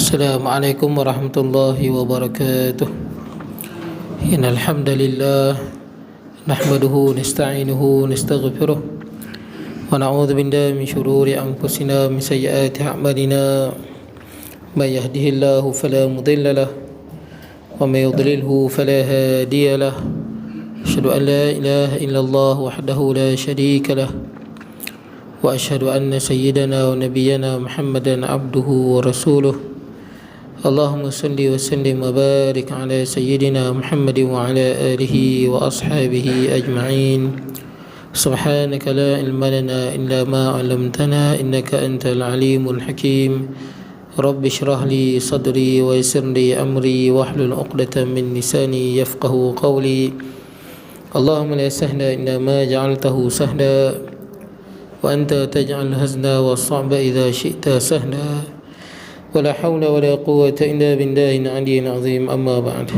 Assalamualaikum warahmatullahi wabarakatuh. Innal hamdalillah nahmaduhu nasta'inuhu nastaghfiruh wa na'udzu billahi min shururi anfusina min sayyiati a'malina may yahdihillahu fala mudilla lahu wa may yudlilhu fala hadiya lahu. Asyhadu an la ilaha illallah wahdahu la syarika lahu wa asyhadu anna sayyidana wa nabiyyana Muhammadan abduhu wa rasuluh. Allahumma salli wa sallim wa barik ala sayyidina Muhammad wa ala alihi wa ashabihi ajma'in. Subhanaka la ilma lana illa ma 'allamtana innaka antal alimul hakim. Rabbi shrah li sadri wa yassir li amri wahlul 'uqdatam min lisani yafqahu qawli. Allahumma la sahla illa ma ja'altahu sahla wa anta taj'al hazna wa as-sa'ba idza syi'ta sahla. Wala hawla wala quwwata illa billahil aliyyil azim. Amma ba'd.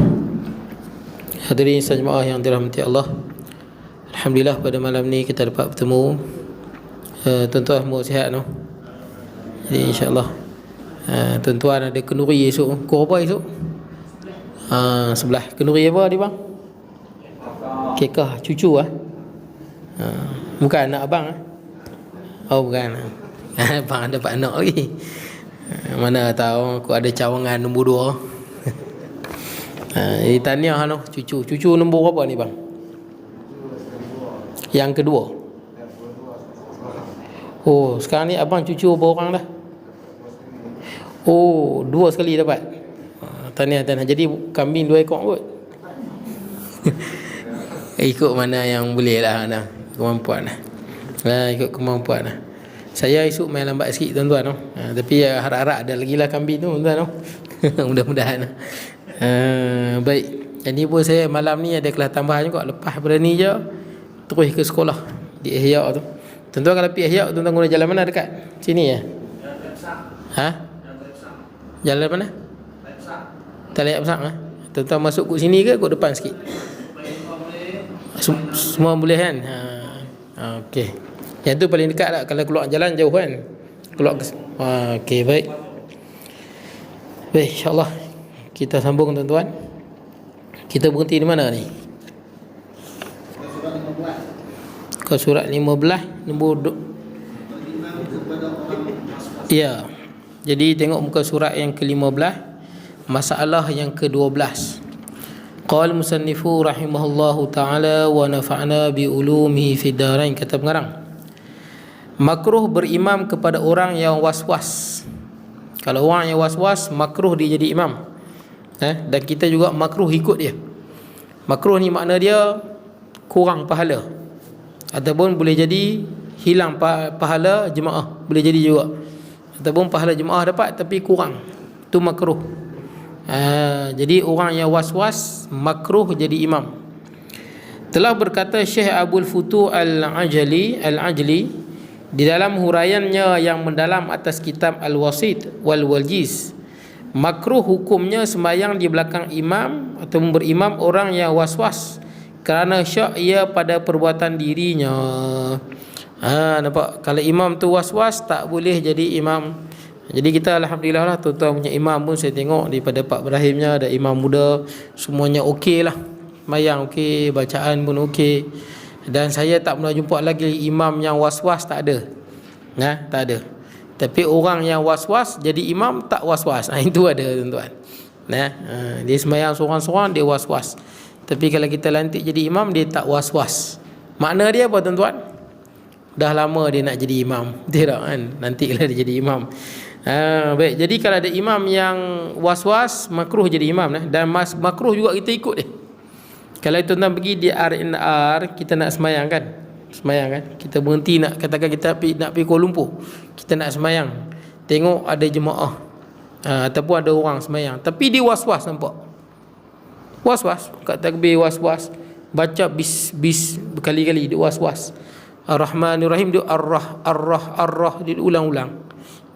Hadirin sejemaah yang dirahmati Allah, alhamdulillah pada malam ni kita dapat bertemu. Tuan-tuan semua sihat no? Jadi insya-Allah tuan-tuan ada kenduri esok. Kau apa esok? Sebelah kenduri apa dia bang? Kekah cucu bukan anak abang Oh bukan. Abang ada dapat anak lagi. Mana tahu aku ada cawangan nombor 2. Jadi tahniah noh cucu. Cucu nombor berapa ni bang? Yang kedua. Oh, sekarang ni abang cucu berapa orang dah? Oh, 2 sekali dapat. Tahniah. Jadi kambing 2 ekor kot. Ikut mana yang boleh lah nah. Kemampuan lah. Ikut kemampuan lah. Saya esok main lambat sikit tuan-tuan no? Tapi harap-harap ada lagi lah kambing tu tuan-tuan no? Mudah-mudahan baik. Jadi pun saya malam ni ada kelas tambahan juga. Lepas pada ni je terus ke sekolah di Ihya tu. Tuan-tuan kalau pergi Ihya, tuan-tuan guna jalan mana dekat? Sini ya? Jalan mana? Talayak Besar Tuan-tuan masuk kat sini ke kat depan sikit? Semua boleh kan? Okey. Yang tu paling dekat lah. Kalau keluar jalan jauh kan, keluar ke okey, baik. Baik, insyaAllah kita sambung tuan-tuan. Kita berhenti di mana ni? Ke surat 15 nombor ya. Jadi tengok muka surat yang ke-15, masalah yang ke-12. Qala musannifu rahimahullahu ta'ala wa nafa'na bi ulumihi fid darain. Kata pengarang, makruh berimam kepada orang yang was-was. Kalau orang yang was-was, makruh dia jadi imam. Dan kita juga makruh ikut dia. Makruh ni makna dia kurang pahala, ataupun boleh jadi hilang pahala jemaah. Boleh jadi juga. Ataupun pahala jemaah dapat tapi kurang. Itu makruh. Jadi orang yang was-was makruh jadi imam. Telah berkata Syekh Abdul Futuh Al-Ajli di dalam huraiannya yang mendalam atas kitab Al-Wasit wal Waljiz, makruh hukumnya sembahyang di belakang imam atau berimam orang yang was-was kerana syak ia pada perbuatan dirinya. Nampak? Kalau imam tu was-was tak boleh jadi imam. Jadi kita alhamdulillah lah tuan-tuan punya imam pun saya tengok daripada Pak Ibrahimnya ada imam muda, semuanya okey lah. Sembahyang okey, bacaan pun okey. Dan saya tak pernah jumpa lagi imam yang was-was, tak ada. Tak ada. Tapi orang yang was-was jadi imam tak was-was. Itu ada tuan-tuan. Dia sembahyang seorang-seorang dia was-was. Tapi kalau kita lantik jadi imam dia tak was-was. Makna dia apa tuan-tuan? Dah lama dia nak jadi imam. Tidak kan? Nantilah dia jadi imam. Baik, jadi kalau ada imam yang was-was, makruh jadi imam dan makruh juga kita ikut dia. Kalau tuan-tuan pergi di RNR, kita nak semayang kan? Kita berhenti nak, katakan kita nak pergi Kuala Lumpur, kita nak semayang, tengok ada jemaah ataupun ada orang semayang, tapi dia was-was, nampak? Was-was, kat takbir was-was, baca bis berkali-kali dia was-was. Ar-Rahmanir Rahim dia Ar-Rah dia ulang-ulang.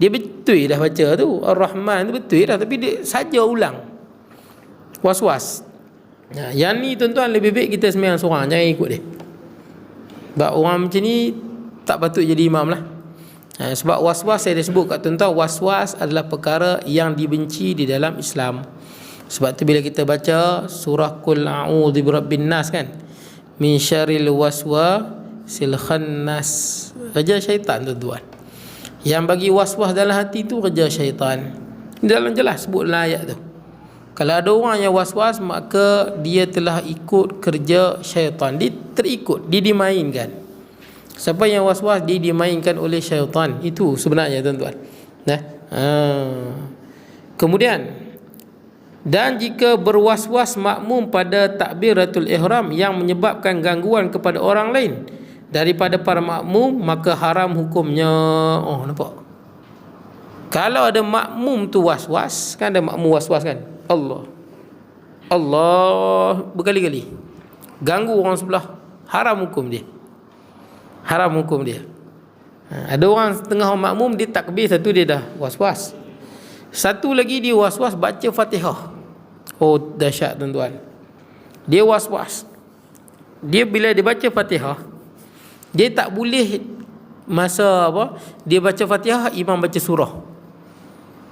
Dia betul dah baca tu, Ar-Rahman tu betul dah, tapi dia saja ulang. Was-was. Yang ni tuan-tuan lebih baik kita sembahyang seorang, jangan ikut dia. Sebab orang macam ni tak patut jadi imam lah. Sebab was-was saya dah sebut kat tuan-tuan, was-was adalah perkara yang dibenci di dalam Islam. Sebab tu bila kita baca surah Qul a'udzu birabbin nas kan, min syarril waswasil khannas, kerja syaitan tuan-tuan. Yang bagi was-was dalam hati tu kerja syaitan. Dalam jelas sebut dalam ayat tu. Kalau ada orang yang was-was, maka dia telah ikut kerja syaitan. Dia terikut, dia dimainkan. Siapa yang was-was, dia dimainkan oleh syaitan. Itu sebenarnya tuan-tuan. Kemudian, dan jika berwas-was makmum pada takbiratul ihram yang menyebabkan gangguan kepada orang lain daripada para makmum, maka haram hukumnya. Oh, nampak? Kalau ada makmum tu was-was, kan ada makmum was-was kan? Allah berkali-kali ganggu orang sebelah, haram hukum dia. Haram hukum dia. Ada orang setengah orang makmum, dia takbir satu, dia dah was-was. Satu lagi dia was-was baca Fatihah. Oh, dahsyat tuan-tuan. Dia was-was. Dia bila dia baca Fatihah, dia tak boleh masa dia baca Fatihah, imam baca surah.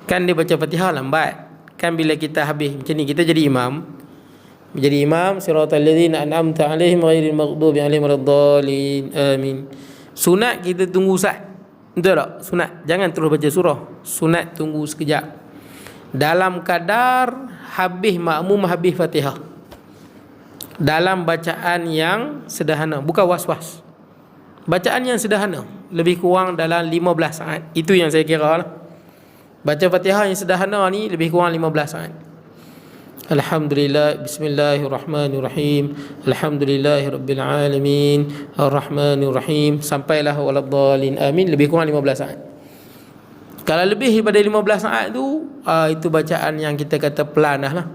Kan dia baca Fatihah lambat. Kan bila kita habis macam ni, kita jadi imam. Menjadi imam, siratal ladzina an'amta 'alaihim ghairil maghdubi 'alaihim waladdallin. Amin. Sunat kita tunggu sat. Betul tak? Sunat. Jangan terus baca surah. Sunat tunggu sekejap. Dalam kadar habis makmum habis Fatihah. Dalam bacaan yang sederhana, bukan was-was. Bacaan yang sederhana, lebih kurang dalam 15 saat. Itu yang saya kira lah. Baca Fatihah yang sederhana ni lebih kurang 15 saat. Alhamdulillah, bismillahirrahmanirrahim, alhamdulillahirabbil alamin, arrahmanirrahim, sampailah waladdallin, amin, lebih kurang 15 saat. Kalau lebih daripada 15 saat tu, itu bacaan yang kita kata pelan lah.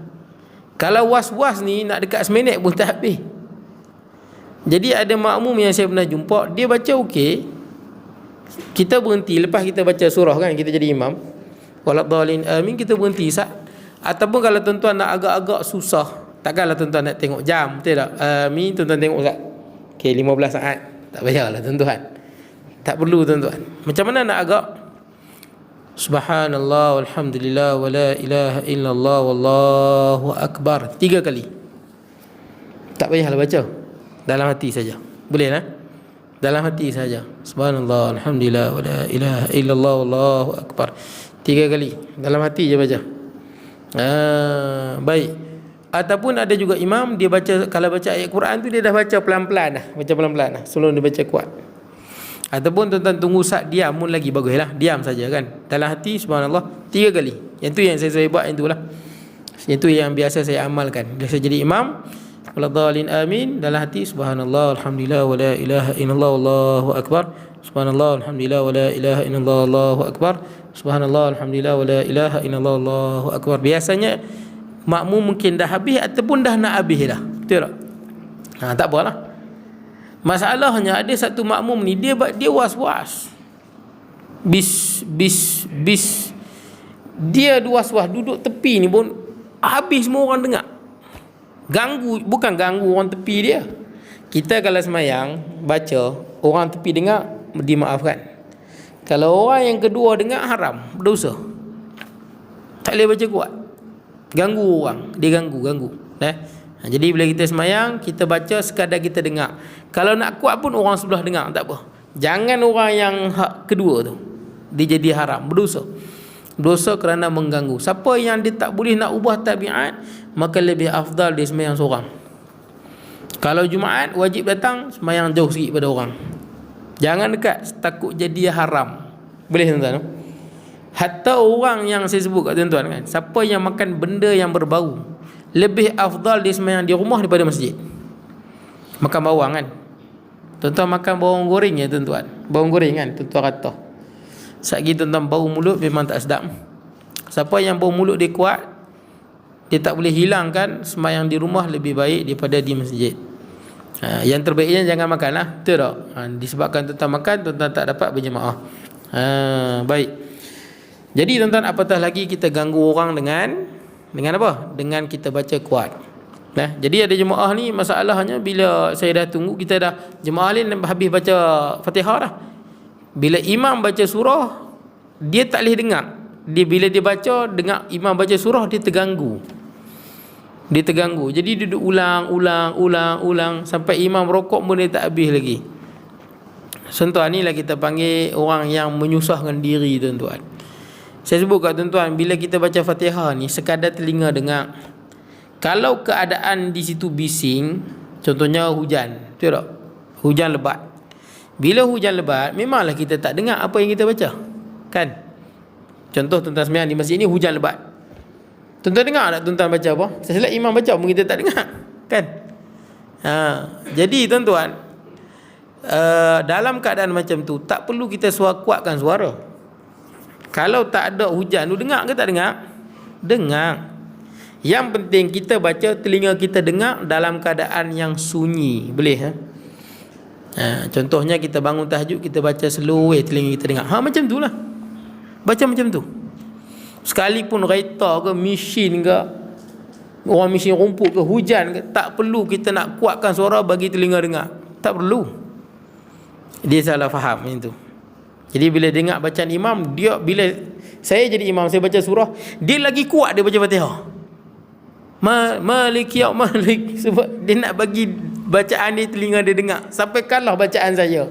Kalau was-was ni nak dekat seminit pun tak habis. Jadi ada makmum yang saya pernah jumpa, dia baca okey, kita berhenti lepas kita baca surah kan, kita jadi imam, waladdallin, amin, kita berhenti sat. Ataupun kalau tuan-tuan nak agak-agak susah, takkanlah tuan-tuan nak tengok jam, betul tak? Amin, tuan-tuan tengok sat. Okey, 15 saat. Tak payahlah tuan-tuan. Tak perlu tuan-tuan. Macam mana nak agak? Subhanallah walhamdulillah wa la ilaha illallah wallahu akbar 3 kali. Tak payahlah baca. Dalam hati saja. Boleh lah? Dalam hati saja. Subhanallah alhamdulillah wa la ilaha illallah wallahu akbar 3 kali. Dalam hati je baca. Baik. Ataupun ada juga imam, dia baca, kalau baca ayat Quran tu dia dah baca pelan-pelan dah. Baca pelan-pelan dah sebelum dia baca kuat. Ataupun tuan-tuan tunggu sat diam pun lagi baguslah. Diam saja kan. Dalam hati subhanallah 3 kali. Yang tu yang saya buat, yang itulah. Yang tu yang biasa saya amalkan. Bila saya jadi imam, waladdallin amin, dalam hati subhanallah alhamdulillah wa la ilaha illallah wallahu akbar. Subhanallah alhamdulillah wa la ilaha illallah wallahu akbar. Subhanallah alhamdulillah wa la ilaha illallah wallahu akbar. Biasanya makmum mungkin dah habis ataupun dah nak habis dah. Betul tak? Tak apalah. Masalahnya ada satu makmum ni, dia was-was. Bis. Dia was-was duduk tepi ni pun habis semua orang dengar. Ganggu, bukan ganggu orang tepi dia. Kita kalau semayang baca, orang tepi dengar, dimaafkan. Kalau orang yang kedua dengar, haram, berdosa. Tak boleh baca kuat. Ganggu orang, dia ganggu. Jadi bila kita semayang, kita baca sekadar kita dengar. Kalau nak kuat pun orang sebelah dengar, tak apa. Jangan orang yang hak kedua tu, dia jadi haram, berdosa. Dosa kerana mengganggu. Siapa yang dia tak boleh nak ubah tabiat, maka lebih afdal dia semayang seorang. Kalau Jumaat wajib datang, semayang jauh sikit pada orang. Jangan dekat, takut jadi haram. Boleh tuan-tuan? Hatta orang yang saya sebut kat tuan-tuan kan, siapa yang makan benda yang berbau, lebih afdal dia semayang di rumah daripada masjid. Makan bawang kan, tuan-tuan makan bawang goreng ya tuan-tuan. Bawang goreng kan, tuan-tuan kata satgi tuan-tuan bau mulut memang tak sedap. Siapa yang bau mulut dia kuat, dia tak boleh hilangkan, semayang di rumah lebih baik daripada di masjid. Yang terbaiknya jangan makan lah, betul tak? Disebabkan tuan-tuan makan, tuan-tuan tak dapat berjemaah. Baik. Jadi tuan-tuan, apatah lagi kita ganggu orang dengan apa? Dengan kita baca kuat. Jadi ada jemaah ni, masalahnya bila saya dah tunggu, kita dah jemaah lain habis baca Fatihah dah. Bila imam baca surah, dia tak boleh dengar. Bila dia baca, dengar imam baca surah, dia terganggu. Jadi duduk ulang sampai imam rokok pun dia tak habis lagi. Tuan-tuan, inilah kita panggil orang yang menyusahkan diri, tuan-tuan. Saya sebut kat tuan-tuan, bila kita baca Fatihah ni, sekadar telinga dengar. Kalau keadaan di situ bising, contohnya hujan, betul tak? Hujan lebat. Bila hujan lebat, memanglah kita tak dengar apa yang kita baca, kan? Contoh tuan-tuan sembahyang di masjid ni, hujan lebat. Tuan-tuan dengar tak tuan-tuan baca apa? Sesuai imam baca pun kita tak dengar, kan? Jadi tuan-tuan, dalam keadaan macam tu, tak perlu kita kuatkan suara. Kalau tak ada hujan tu, dengar ke tak dengar? Dengar. Yang penting kita baca, telinga kita dengar dalam keadaan yang sunyi. Boleh? Contohnya kita bangun tahajud, kita baca slow, telinga kita dengar. Macam tu lah. Baca macam tu. Sekalipun kereta ke, mesin ke, orang mesin rumput ke, hujan ke, tak perlu kita nak kuatkan suara bagi telinga dengar. Tak perlu. Dia salah faham macam tu. Jadi bila dengar bacaan imam, bila saya jadi imam, saya baca surah, dia lagi kuat dia baca Fatihah. Malik ya Malik, sebab dia nak bagi bacaan ni telinga dia dengar sampai kalah bacaan saya.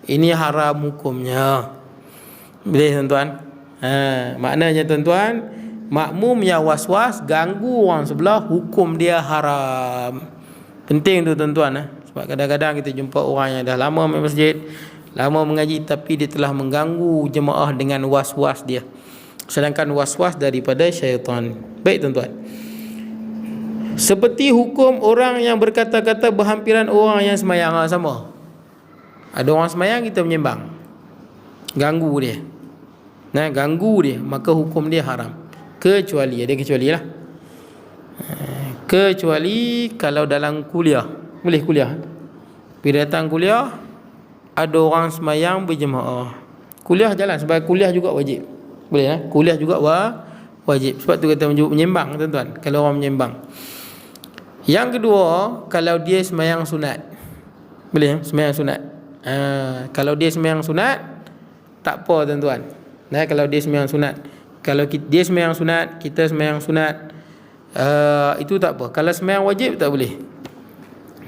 Ini haram hukumnya. Boleh tuan-tuan? Maknanya tuan-tuan, makmum yang was-was ganggu orang sebelah, hukum dia haram. Penting tu tuan-tuan. Sebab kadang-kadang kita jumpa orang yang dah lama main masjid, lama mengaji, tapi dia telah mengganggu jemaah dengan was-was dia, sedangkan was-was daripada syaitan. Baik tuan-tuan, seperti hukum orang yang berkata-kata berhampiran orang yang semayang sama. Ada orang semayang, kita menyembang, ganggu dia, maka hukum dia haram. Kecuali, ada kecuali lah. Kecuali kalau dalam kuliah, boleh kuliah. Bila datang kuliah, ada orang semayang berjemaah, kuliah jalan, sebab kuliah juga wajib. Boleh kuliah juga wajib. Sebab tu kita menyembang tuan-tuan, kalau orang menyembang. Yang kedua, kalau dia semayang sunat, boleh semayang sunat. Kalau dia semayang sunat, tak apa tuan-tuan. Kalau dia semayang sunat, kalau dia semayang sunat, kita semayang sunat, itu tak apa. Kalau semayang wajib, tak boleh.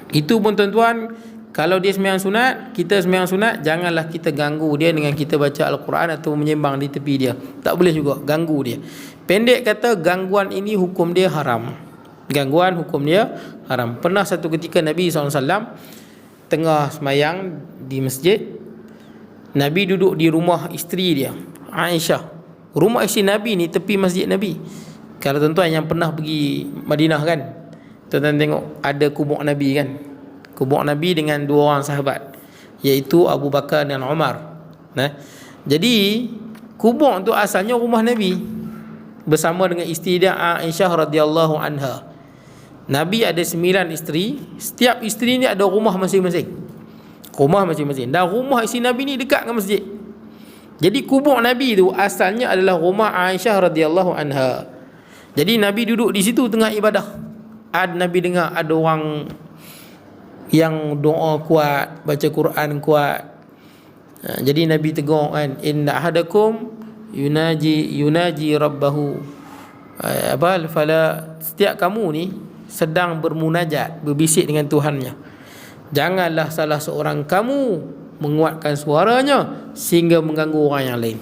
Itu pun tuan-tuan, kalau dia semayang sunat, kita semayang sunat, janganlah kita ganggu dia dengan kita baca Al-Quran atau menyembang di tepi dia. Tak boleh juga, ganggu dia. Pendek kata, gangguan ini hukum dia haram. Gangguan hukum dia haram. Pernah satu ketika Nabi SAW tengah semayang di masjid. Nabi duduk di rumah isteri dia, Aisyah. Rumah isteri Nabi ni tepi masjid Nabi. Kalau tuan-tuan yang pernah pergi Madinah kan, tuan-tuan tengok ada kubur Nabi kan. Kubur Nabi dengan dua orang sahabat, iaitu Abu Bakar dan Umar. Jadi kubur tu asalnya rumah Nabi bersama dengan isteri dia Aisyah radhiyallahu anha. Nabi ada 9 isteri. Setiap isteri ni ada rumah masing-masing. Dan rumah isteri Nabi ni dekat dengan masjid. Jadi kubur Nabi tu asalnya adalah rumah Aisyah radhiyallahu anha. Jadi Nabi duduk di situ tengah ibadah. Nabi dengar ada orang yang doa kuat, baca Quran kuat. Jadi Nabi tegur kan, inna ahadakum yunaji rabbahu, fala, setiap kamu ni sedang bermunajat, berbisik dengan Tuhannya. Janganlah salah seorang kamu menguatkan suaranya sehingga mengganggu orang yang lain.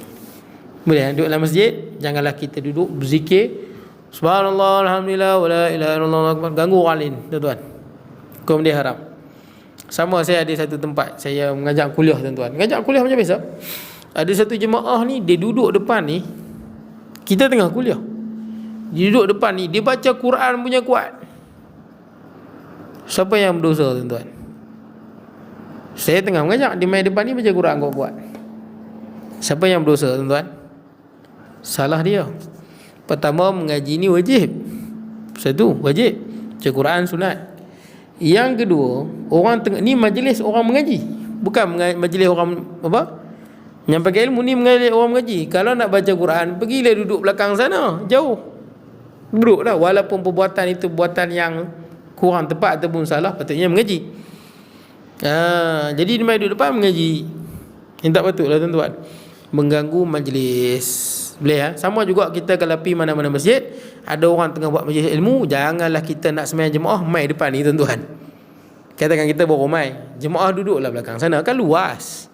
Boleh duduk dalam masjid, janganlah kita duduk berzikir subhanallah alhamdulillah wala ilaha illallah akbar, ganggu orang lain tuan-tuan. Hukum dia haram. Sama, saya ada satu tempat saya mengajar kuliah tuan-tuan. Mengajar kuliah macam biasa. Ada satu jemaah ni, dia duduk depan ni, kita tengah kuliah, dia duduk depan ni, dia baca Quran punya kuat. Siapa yang berdosa tuan-tuan? Saya tengah mengajar, dia main depan ni baca Quran kuat-kuat. Siapa yang berdosa tuan-tuan? Salah dia. Pertama, mengaji ni wajib. Satu, wajib. Baca Quran sunat. Yang kedua, orang tengah ni majlis orang mengaji, bukan majlis orang menyampaikan ilmu. Ni majlis orang mengaji. Kalau nak baca Quran, pergilah duduk belakang sana, jauh, duduklah. Walaupun perbuatan itu perbuatan yang kurang tepat ataupun salah, patutnya mengaji. Jadi dia main duduk depan mengaji. Ini tak betul lah tuan-tuan. Mengganggu majlis. Boleh ya? Sama juga kita kalau pergi mana-mana masjid, ada orang tengah buat majlis ilmu, janganlah kita nak sembahyang jemaah mai depan ni tuan-tuan. Katakan kita berramai, jemaah duduklah belakang sana, kan luas.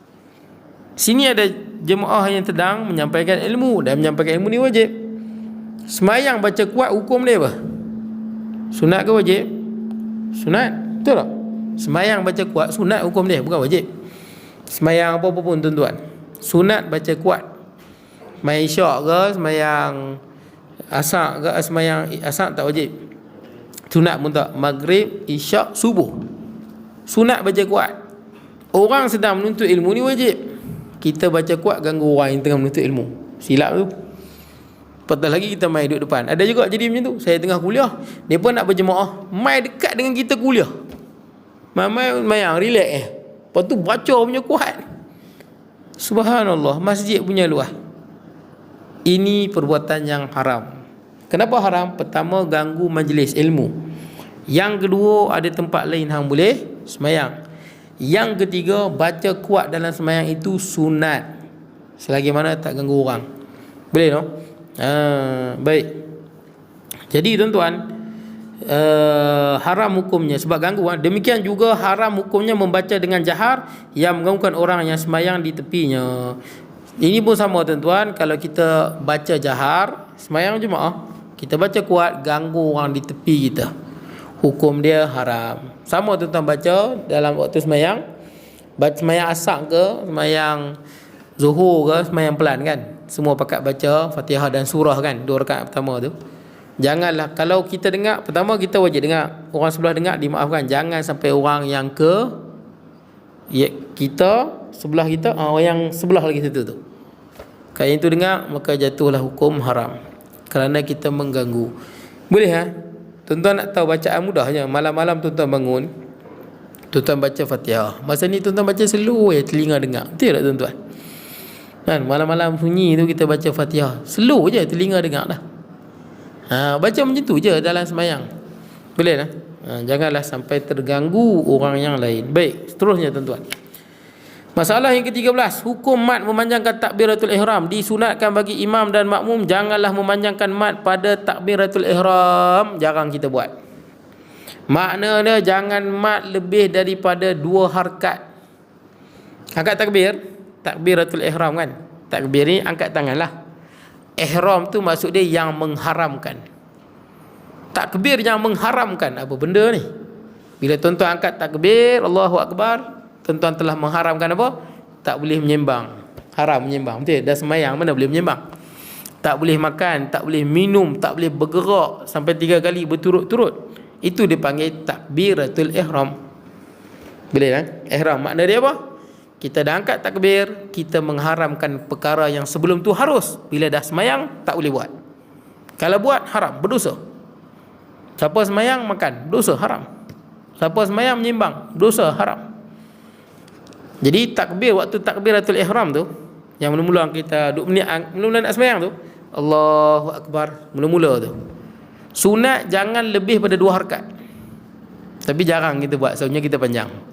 Sini ada jemaah yang sedang menyampaikan ilmu, dan menyampaikan ilmu ni wajib. Sembahyang baca kuat hukum dia apa? Sunat ke wajib? Sunat, betul tak? Sembahyang baca kuat sunat hukum dia, bukan wajib. Sembahyang apa-apa pun tuan-tuan, sunat baca kuat. Sembahyang isyak ke, sembahyang asar ke, sembahyang asar tak wajib. Sunat pun tak. Maghrib, isyak, subuh, sunat baca kuat. Orang sedang menuntut ilmu ni wajib. Kita baca kuat ganggu orang yang tengah menuntut ilmu, silap tu. Patut lagi kita mai duduk depan. Ada juga jadi macam tu. Saya tengah kuliah, dia pun nak berjemaah, mai dekat dengan kita kuliah, mai mayang relax lepas tu baca punya kuat. Subhanallah, masjid punya luas. Ini perbuatan yang haram. Kenapa haram? Pertama, ganggu majlis ilmu. Yang kedua, ada tempat lain hang boleh sembahyang. Yang ketiga, baca kuat dalam sembahyang itu sunat, selagi mana tak ganggu orang. Boleh no? Baik. Jadi tuan-tuan, haram hukumnya sebab ganggu. Demikian juga haram hukumnya membaca dengan jahar yang mengganggukan orang yang sembahyang di tepinya. Ini pun sama tuan-tuan. Kalau kita baca jahar sembahyang jemaah, kita baca kuat, ganggu orang di tepi kita, hukum dia haram. Sama tuan-tuan baca dalam waktu sembahyang, baca sembahyang asar ke, sembahyang zuhur ke, sembahyang pelan kan, semua pakat baca Fatihah dan surah kan, 2 rakaat pertama tu. Janganlah, kalau kita dengar, pertama kita wajib dengar, orang sebelah dengar dimaafkan. Jangan sampai orang yang kita sebelah kita, orang yang sebelah lagi situ tu, kalau itu dengar, maka jatuhlah hukum haram kerana kita mengganggu. Boleh tuan-tuan nak tahu bacaan mudahnya, malam-malam tuan-tuan bangun, tuan-tuan baca Fatihah. Masa ni tuan-tuan baca slow telinga dengar. Betul tak tuan-tuan? Kan malam-malam sunyi tu kita baca Fatihah, slow je telinga dengar dah. Baca macam tu je dalam sembahyang. Boleh lah. Janganlah sampai terganggu orang yang lain. Baik, seterusnya tuan-tuan. Masalah yang ke-13, hukum mat memanjangkan takbiratul ihram. Disunatkan bagi imam dan makmum janganlah memanjangkan mat pada takbiratul ihram. Jarang kita buat. Maknanya jangan mat lebih daripada 2 harkat. Angkat takbir, takbiratul ihram kan. Takbir ni angkat tangan lah. Ihram tu maksud dia yang mengharamkan. Takbir yang mengharamkan. Apa benda ni? Bila tuan-tuan angkat takbir Allahu Akbar, tuan-tuan telah mengharamkan apa? Tak boleh menyembang. Haram menyembang. Betul? Dah sembahyang mana boleh menyembang? Tak boleh makan, tak boleh minum, tak boleh bergerak sampai 3 kali berturut-turut. Itu dipanggil takbiratul ihram. Boleh kan? Ihram makna dia apa? Kita dah angkat takbir, kita mengharamkan perkara yang sebelum tu harus. Bila dah sembahyang tak boleh buat. Kalau buat haram, berdosa. Siapa sembahyang makan, dosa, haram. Siapa sembahyang menyembang, dosa, haram. Jadi takbir waktu takbiratul ihram tu, yang mula-mula kita mula-mula nak sembahyang tu, Allahu Akbar, mula-mula tu, sunat jangan lebih pada 2 harkat. Tapi jarang kita buat, soalnya kita panjang.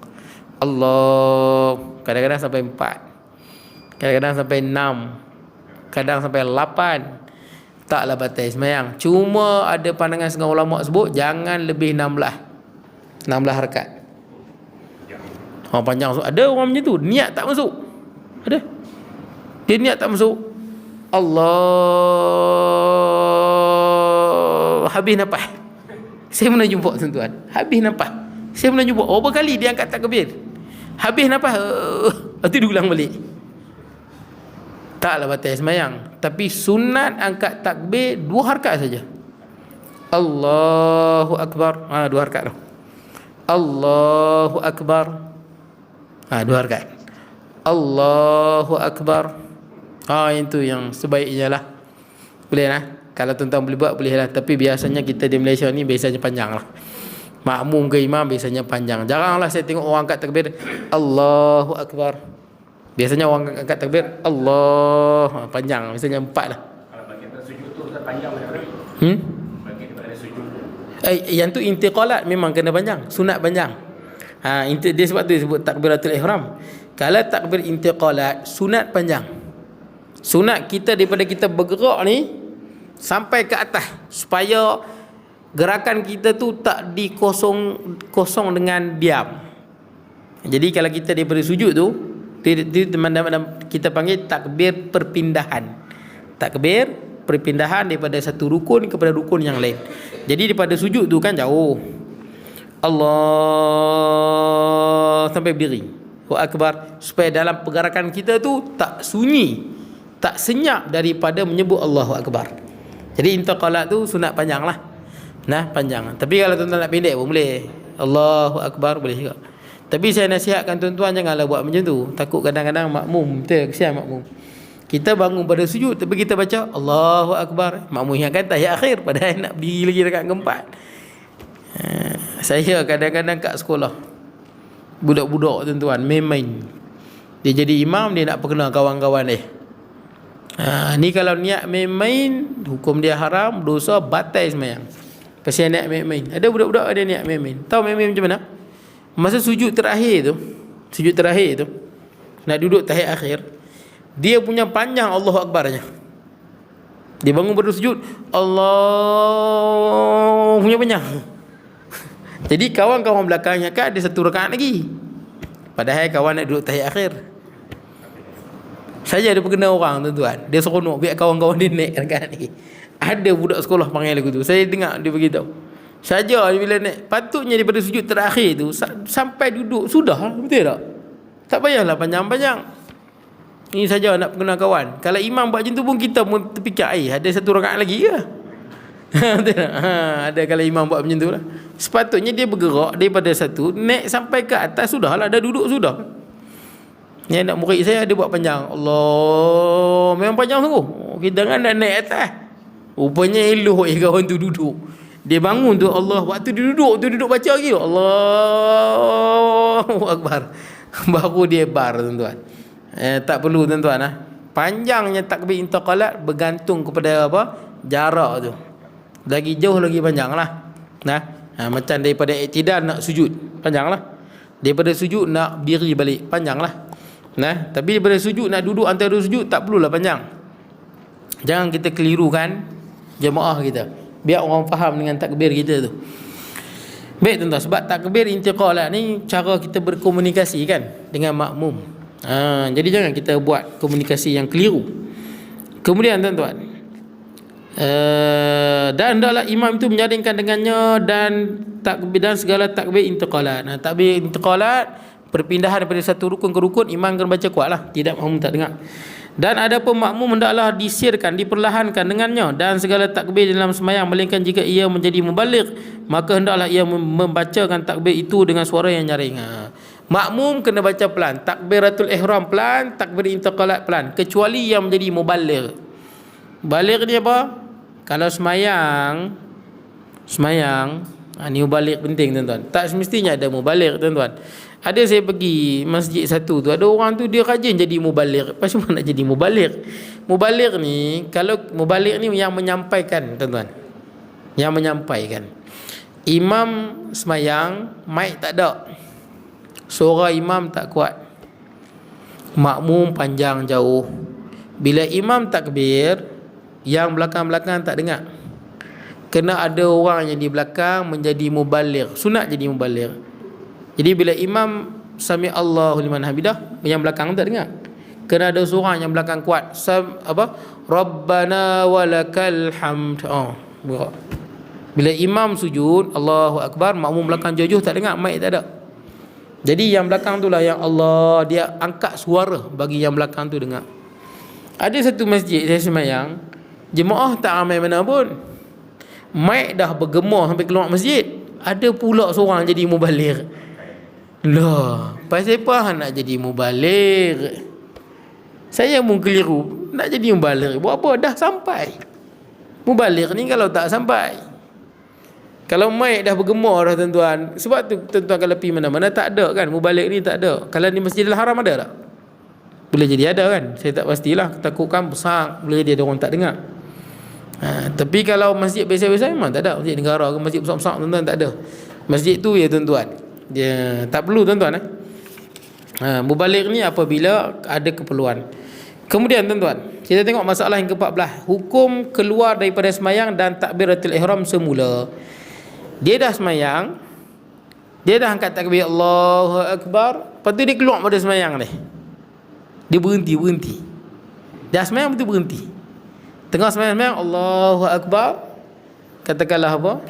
Allah, kadang-kadang sampai 4, kadang-kadang sampai 6, kadang sampai 8. Taklah batal sembahyang. Cuma ada pandangan setengah ulama sebut jangan lebih 16 harkat. Orang panjang masuk. Ada orang macam tu, niat tak masuk. Ada. Dia niat tak masuk. Allah, habis nafas. Saya pernah jumpa tuan-tuan, habis nafas. Saya pernah jumpa berapa kali dia angkat takbir, habis nafas, lepas tu diulang balik. Taklah batal sembahyang. Tapi sunat angkat takbir 2 harkat saja. Allahu Akbar, 2 harkat tu. Allahu Akbar, 2 harkat. Allahu Akbar. Itu yang sebaiknya lah. Boleh lah. Kalau tuan-tuan boleh buat, boleh lah. Tapi biasanya kita di Malaysia ni biasanya panjang lah. Makmum ke imam biasanya panjang. Jaranglah saya tengok orang angkat takbir Allahu Akbar. Biasanya orang angkat takbir Allah, panjang. Biasanya 4 lah. Kalau bagian sujud tu panjang macam Bagian daripada sujud tu. Yang tu intiqalat memang kena panjang, sunat panjang. Dia sebab tu disebut takbiratul ihram. Kalau takbir intiqalat, sunat panjang. Sunat kita daripada kita bergerak ni sampai ke atas, supaya gerakan kita tu tak kosong dengan diam. Jadi kalau kita daripada sujud tu, kita panggil takbir perpindahan. Takbir perpindahan daripada satu rukun kepada rukun yang lain. Jadi daripada sujud tu kan jauh, Allah sampai berdiri, wa akbar, supaya dalam pergerakan kita tu tak sunyi, tak senyap daripada menyebut Allahu akbar. Jadi intiqalat tu sunat panjang lah. Nah, panjang. Tapi kalau tuan-tuan nak pendek pun boleh, Allahu akbar boleh juga. Tapi saya nasihatkan tuan-tuan janganlah buat macam tu. Takut kadang-kadang makmum, betul, kesian makmum. Kita bangun pada sujud tapi kita baca Allahu akbar, makmum ingatkan tahiyat akhir, padahal nak berdiri lagi dekat keempat. Saya kadang-kadang kat sekolah, budak-budak tuan-tuan main-main. Dia jadi imam, dia nak perkenal kawan-kawan dia. Ni kalau niat main-main, hukum dia haram, dosa, batal sembahyang. Pasal niat main-main. Ada budak-budak ada niat main-main. Tahu main-main macam mana? Masa sujud terakhir tu, nak duduk tahiyat akhir, dia punya panjang Allahu akbarnya. Dia bangun pada sujud, Allah punya panjang. Jadi kawan-kawan belakangnya kan ada satu rakaat lagi, padahal kawan nak duduk tahiyat akhir. Saya ada perkenal orang tuan-tuan, dia seronok biar kawan-kawan dia naik rakaat lagi. Ada budak sekolah panggil lagu tu, saya dengar dia beritahu. Saja bila naik, patutnya daripada sujud terakhir tu sampai duduk sudah, betul tak? Tak payahlah panjang-panjang. Ini saja nak perkenal kawan. Kalau imam buat macam tu pun kita pun terfikir, ada satu rakaat lagi ke? Betul tak? Ada kalau imam buat macam tu lah. Sepatutnya dia bergerak daripada satu naik sampai ke atas, sudahlah, dah duduk sudah. Yang nak murid saya ada buat panjang, Allah memang panjang sungguh. Kita kan nak naik atas, rupanya elok kawan tu duduk. Dia bangun tu Allah, waktu dia duduk baca lagi Allahu akbar, baru dia bar tuan-tuan. Tak perlu tuan-tuan lah. Panjangnya takbir intiqalat bergantung kepada apa? Jarak tu. Lagi jauh lagi panjang lah. Macam daripada iktidal nak sujud, panjang lah. Daripada sujud nak diri balik, panjang lah. Tapi daripada sujud nak duduk antara dua sujud, tak perlulah panjang. Jangan kita kelirukan jemaah kita, biar orang faham dengan takbir kita tu. Baik tuan-tuan, sebab takbir intiqalat ni cara kita berkomunikasi kan dengan makmum. Jadi jangan kita buat komunikasi yang keliru. Kemudian tuan-tuan, dan hendaklah imam itu menyaringkan dengannya dan segala takbir intiqalat. Takbir intiqalat, perpindahan daripada satu rukun ke rukun, imam kena baca kuatlah, tidak makmum tak dengar. Dan ada pun makmum hendaklah disirkan, diperlahankan dengannya dan segala takbir dalam sembahyang, melainkan jika ia menjadi mubaligh, maka hendaklah ia membacakan takbir itu dengan suara yang nyaring. Makmum kena baca pelan, takbiratul ihram pelan, takbir intiqalat pelan, kecuali yang menjadi mubaligh. Baligh ni apa? Kalau sembahyang ni mubaligh penting tuan-tuan. Tak semestinya ada mubaligh tuan-tuan. Ada saya pergi masjid satu tu, ada orang tu dia rajin jadi mubaligh. Pasal mana nak jadi mubaligh? Mubaligh ni, kalau mubaligh ni yang menyampaikan tuan-tuan, yang menyampaikan. Imam sembahyang, mic tak ada, suara imam tak kuat, makmum panjang jauh. Bila imam takbir, yang belakang-belakang tak dengar. Kena ada orang yang di belakang menjadi mubaligh, sunat jadi mubaligh. Jadi bila imam sami Allahu liman hamidah, yang belakang tak dengar. Kena ada seorang yang belakang kuat, Rabbana walakal hamd. Bila imam sujud Allahu akbar, makmum belakang jauh tak dengar, mic tak ada. Jadi yang belakang tu lah yang Allah, dia angkat suara bagi yang belakang tu dengar. Ada satu masjid saya sembahyang, jemaah tak ramai mana pun, mic dah bergema sampai keluar masjid. Ada pula seorang jadi mubaligh. Lah, pasal apa nak jadi mubaligh? Saya pun keliru, nak jadi mubaligh buat apa? Dah sampai. Mubaligh ni kalau tak sampai, kalau mic dah bergema dah tuan-tuan. Sebab tu tuan-tuan kalau pergi mana-mana tak ada kan, mubaligh ni tak ada. Kalau di Masjidil Haram ada tak? Boleh jadi ada kan, saya tak pastilah, takutkan besar, boleh jadi ada orang tak dengar. Tapi kalau masjid biasa-biasa memang tak ada. Masjid negara ke masjid besar-besar tuan-tuan tak ada. Masjid tu ya tuan-tuan, dia tak perlu tuan-tuan. Mubaligh ni apabila ada keperluan. Kemudian tuan-tuan, kita tengok masalah yang ke-14. Hukum keluar daripada semayang dan takbiratul ihram semula. Dia dah semayang, dia dah angkat takbir Allahu Akbar, lepas tu dia keluar pada semayang ni. Dia berhenti. Dah semayang betul berhenti. Tengah semayang Allahu Akbar, katakanlah apa?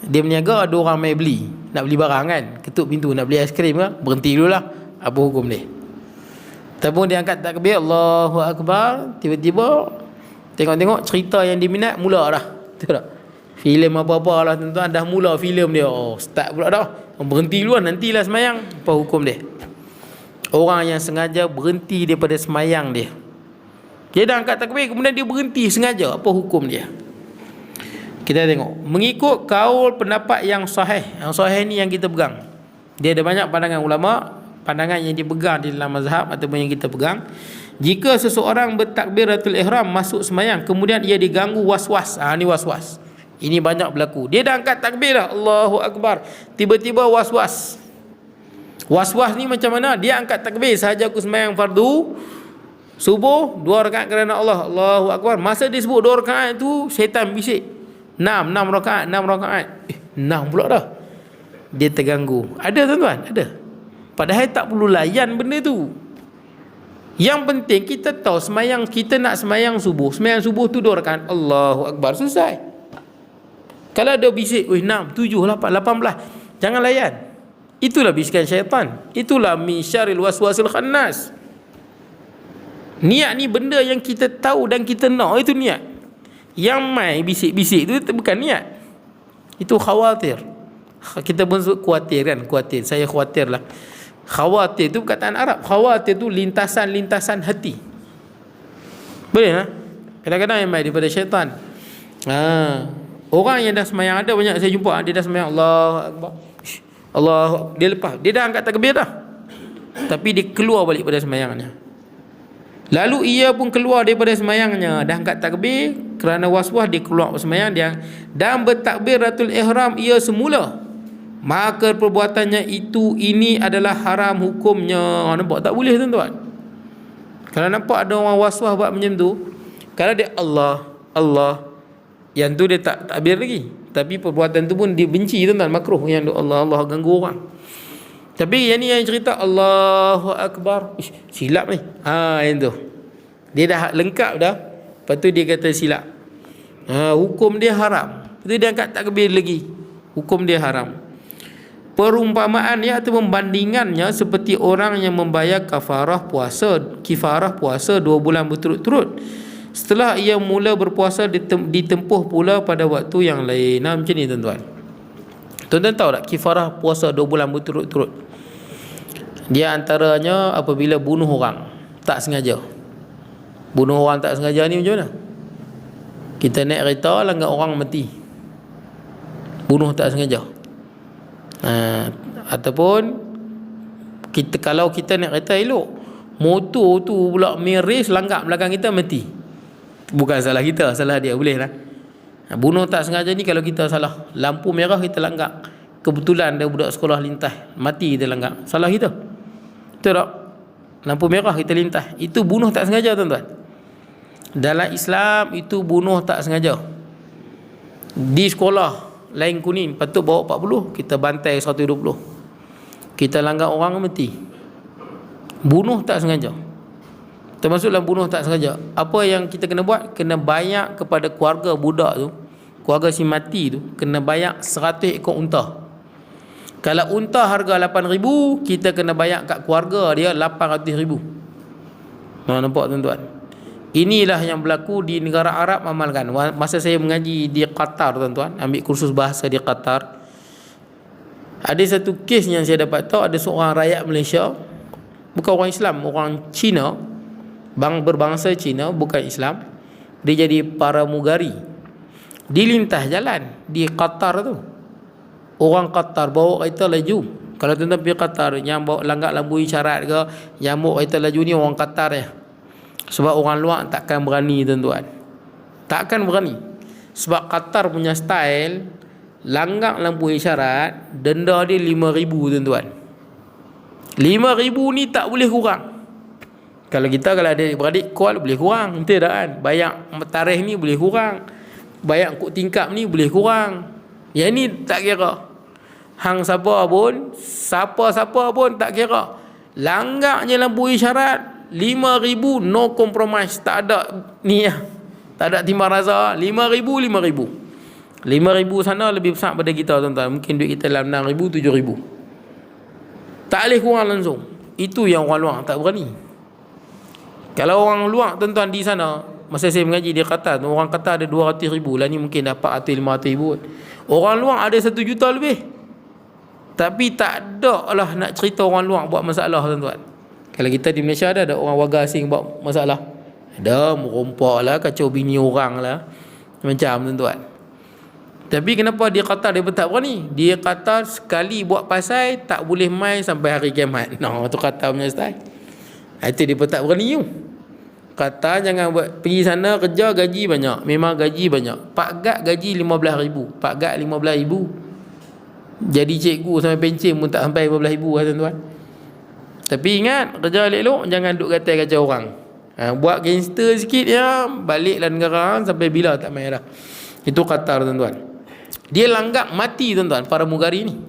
Dia berniaga, ada orang mai beli, nak beli barang kan, ketuk pintu nak beli aiskrim ke, berhenti dululah. Apa hukum dia? Ataupun dia angkat takbir Allahu Akbar, tiba-tiba tengok-tengok cerita yang dia minat mula dah. Betul tak? Filem apa-apa lah tuan-tuan, dah mula filem dia. Start pula dah. Berhenti duluan, nantilah semayang. Apa hukum dia? Orang yang sengaja berhenti daripada semayang dia. Dia dah angkat takbir, kemudian dia berhenti sengaja. Apa hukum dia? Kita tengok. Mengikut kaul pendapat yang sahih. Yang sahih ni yang kita pegang. Dia ada banyak pandangan ulama'. Pandangan yang dipegang di dalam mazhab ataupun yang kita pegang, jika seseorang bertakbiratul ihram masuk semayang, kemudian ia diganggu was-was. Ni was-was. Ini banyak berlaku. Dia dah angkat takbir dah, Allahu Akbar, tiba-tiba was-was. Was-was ni macam mana? Dia angkat takbir sahaja aku semayang fardu subuh 2 rakaat kerana Allah, Allahu Akbar. Masa dia sebut 2 rakaat tu, syaitan bisik 6 rakaat 6 pula dah. Dia terganggu. Ada tuan-tuan? Ada. Padahal tak perlu layan benda tu. Yang penting kita tahu semayang, kita nak semayang subuh. Semayang subuh tu 2 rakaat, Allahu Akbar, selesai. Kalau ada bisik, 6, 7, 8, 18, jangan layan. Itulah bisikan syaitan. Itulah min syarril waswasil khannas. Niat ni benda yang kita tahu dan kita nak, itu niat. Yang mai bisik-bisik tu bukan niat. Itu khawatir. Kita pun sebut khawatir kan, khawatir. Saya khawatir lah. Khawatir tu perkataan Arab. Khawatir tu lintasan-lintasan hati. Boleh lah. Kadang-kadang yang mai daripada syaitan. Orang yang dah semayang, ada banyak saya jumpa, dia dah semayang Allahu Akbar, Allah, dia lepas, dia dah angkat takbir dah, tapi dia keluar balik pada semayangnya. Lalu ia pun keluar daripada semayangnya, dah angkat takbir, kerana was-was dia keluar semayang dia, dan bertakbiratul ihram ia semula, maka perbuatannya ini adalah haram hukumnya. Nampak tak boleh tuan-tuan? Kalau nampak ada orang was-was buat macam tu, kalau dia Allah, yang tu dia tak takbir lagi, tapi perbuatan tu pun dia benci tuan-tuan, makruh. Yang Allah ganggu orang. Tapi yang ni yang cerita Allahu Akbar, silap ni. Yang tu dia dah lengkap dah, lepas tu dia kata silap. Hukum dia haram. Lepas tu dia angkat takbir lagi, hukum dia haram. Perumpamaannya atau pembandingannya seperti orang yang membayar kifarah puasa 2 bulan berturut-turut. Setelah ia mula berpuasa, ditempuh pula pada waktu yang lain. Macam ni tuan-tuan. Tuan-tuan tahu tak kifarah puasa 2 bulan berturut-turut? Dia antaranya apabila bunuh orang tak sengaja. Bunuh orang tak sengaja ni macam mana? Kita naik kereta langgar orang mati, bunuh tak sengaja. Ataupun kita, kalau kita naik kereta elok, motor tu pula miris langgar belakang kita, mati. Bukan salah kita, salah dia, boleh lah. Bunuh tak sengaja ni kalau kita salah. Lampu merah kita langgar, kebetulan ada budak sekolah lintas, mati kita langgar, salah kita. Betul tak? Lampu merah kita lintas, itu bunuh tak sengaja tuan-tuan. Dalam Islam itu bunuh tak sengaja. Di sekolah lain kuning patut bawa 40, kita bantai 120, kita langgar orang mati. Bunuh tak sengaja. Termasuk dalam bunuh tak sengaja. Apa yang kita kena buat? Kena bayar kepada keluarga budak tu, keluarga si mati tu, kena bayar 100 ekor unta. Kalau unta harga 8,000, kita kena bayar kat keluarga dia 800,000. Nampak tuan-tuan? Inilah yang berlaku di negara Arab amalkan. Masa saya mengaji di Qatar tuan-tuan, ambil kursus bahasa di Qatar, ada satu kes yang saya dapat tahu. Ada seorang rakyat Malaysia, bukan orang Islam, orang Cina, berbangsa Cina, bukan Islam. Dia jadi pramugari di lintas jalan di Qatar tu. Orang Qatar bawa kereta laju. Kalau tuan-tuan pergi Qatar, yang bawa langgar lampu isyarat ke, yang bawa kereta laju ni orang Qatar ya. Sebab orang luar takkan berani tuan-tuan, takkan berani. Sebab Qatar punya style, langgar lampu isyarat denda dia 5,000 tuan-tuan. RM5,000 ni tak boleh kurang. Kalau ada adik-beradik call boleh kurang, betul tak kan? Bayar tarikh ni boleh kurang, bayar kod tingkap ni boleh kurang. Yang ni tak kira. Hang siapa pun tak kira. Langgar je lampu isyarat, RM5,000 no compromise, tak ada ni lah. Tak ada timbang rasa. RM5,000. RM5,000 sana lebih besar pada kita tuan-tuan. Mungkin duit kita dalam RM6,000, RM7,000. Tak boleh kurang langsung. Itu yang orang luar tak berani. Kalau orang luar tuan-tuan di sana, masa saya mengaji di Qatar, orang kata ada 200,000, lah ni mungkin dapat 400-500,000. Orang luar ada 1 juta lebih. Tapi tak ada lah nak cerita orang luar buat masalah tuan-tuan. Kalau kita di Malaysia ada orang warga asing buat masalah. Ada merompak lah, kacau bini orang lah, macam tuan-tuan. Tapi kenapa di Qatar dia tak berani? Dia kata sekali buat pasal tak boleh main sampai hari kiamat. Nah, tu kata punya style. Itu dia tak berani tu. Kata jangan buat, pergi sana kerja gaji banyak, memang gaji banyak. Pak Gad gaji RM15,000. Pak Gad RM15,000. Jadi cikgu sampai pencen pun tak sampai RM15,000 lah tuan-tuan. Tapi ingat, kerja elok-elok, jangan duk kata kacau orang. Buat gangster sikit ya, baliklah negara sampai bila tak main dah. Itu Qatar tuan-tuan. Dia langgak mati tuan-tuan, para mugari ni.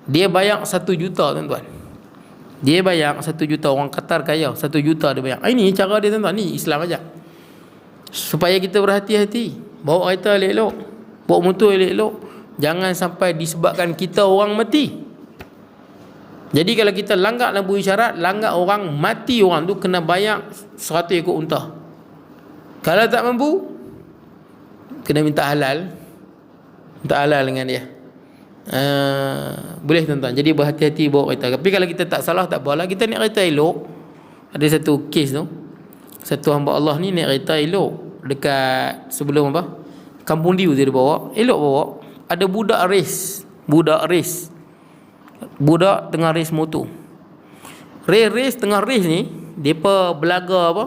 Dia bayar 1 juta tuan-tuan. Dia bayar 1 juta. Orang Qatar kaya, 1 juta dia bayar. Ini cara dia tuan-tuan. Ni Islam aja. Supaya kita berhati-hati, bawa kereta elok-elok, bawa motor elok-elok. Jangan sampai disebabkan kita orang mati. Jadi kalau kita langgar lampu isyarat, langgar orang, mati orang tu, kena bayar 100 ekor unta. Kalau tak mampu, kena minta halal. Minta halal dengan dia. Boleh tuan-tuan. Jadi berhati-hati bawa kereta. Tapi kalau kita tak salah, tak apalah. Kita naik kereta elok. Ada satu kes tu, satu hamba Allah ni naik kereta elok dekat sebelum apa, Kampung Diu dia bawa. Elok bawa. Ada budak race. Budak tengah race motor. Race tengah race ni, depa belaga apa,